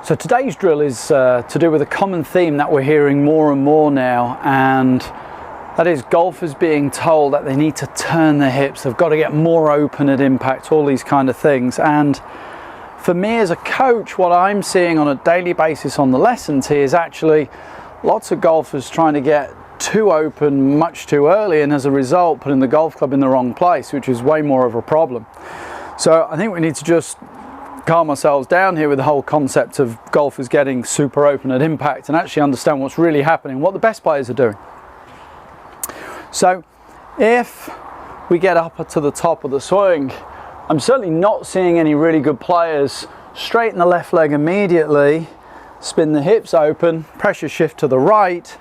So today's drill is to do with a common theme that we're hearing more and more now, and that is golfers being told that they need to turn their hips, they've got to get more open at impact, all these kind of things. And for me as a coach, what I'm seeing on a daily basis on the lesson tee is actually lots of golfers trying to get too open much too early, and as a result putting the golf club in the wrong place, which is way more of a problem. So I think we need to just calm ourselves down here with the whole concept of golfers getting super open at impact and actually understand what's really happening, what the best players are doing. So if we get up to the top of the swing, I'm certainly not seeing any really good players straighten the left leg immediately, spin the hips open, pressure shift to the right,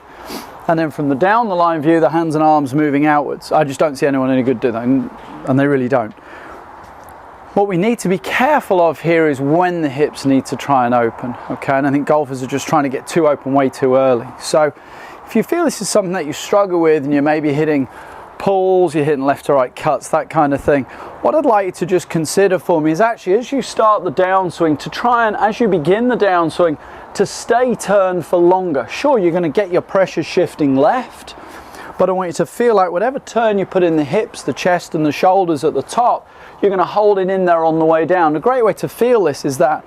and then from the down the line view, the hands and arms moving outwards. I just don't see anyone any good do that, and they really don't. What we need to be careful of here is when the hips need to try and open, okay? And I think golfers are just trying to get too open way too early. So if you feel this is something that you struggle with and you're maybe hitting pulls, you're hitting left to right cuts, that kind of thing, what I'd like you to just consider for me is actually as you start the downswing to try and, as you begin the downswing, to stay turned for longer. Sure, you're going to get your pressure shifting left, but I want you to feel like whatever turn you put in the hips, the chest and the shoulders at the top, you're going to hold it in there on the way down. A great way to feel this is that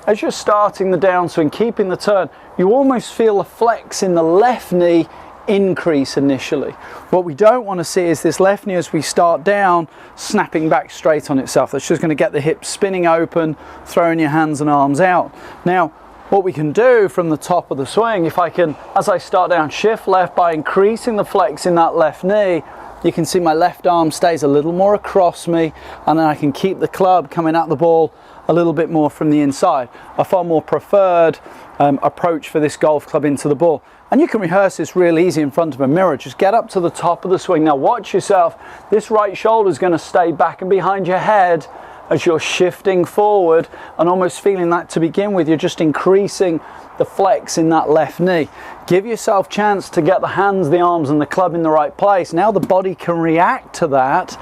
as you're starting the downswing, keeping the turn, you almost feel a flex in the left knee increase initially. What we don't want to see is this left knee as we start down snapping back straight on itself. That's just going to get the hips spinning open, throwing your hands and arms out. Now what we can do from the top of the swing, if I can, as I start down, shift left by increasing the flex in that left knee, you can see my left arm stays a little more across me, and then I can keep the club coming at the ball a little bit more from the inside. A far more preferred approach for this golf club into the ball. And you can rehearse this real easy in front of a mirror. Just get up to the top of the swing. Now watch yourself. This right shoulder is going to stay back and behind your head as you're shifting forward, and almost feeling that to begin with, you're just increasing the flex in that left knee. Give yourself chance to get the hands, the arms and the club in the right place. Now the body can react to that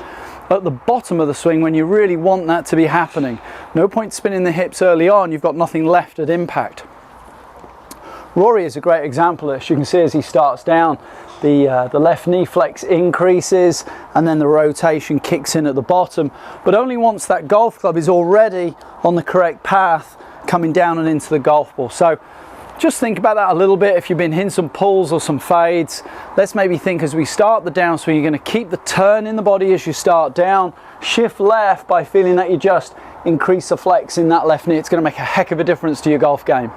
at the bottom of the swing when you really want that to be happening. No point spinning the hips early on, you've got nothing left at impact. Rory is a great example of this. You can see as he starts down, the left knee flex increases and then the rotation kicks in at the bottom, but only once that golf club is already on the correct path coming down and into the golf ball. So just think about that a little bit. If you've been hitting some pulls or some fades, let's maybe think as we start the downswing, you're going to keep the turn in the body as you start down, shift left by feeling that you just increase the flex in that left knee. It's going to make a heck of a difference to your golf game.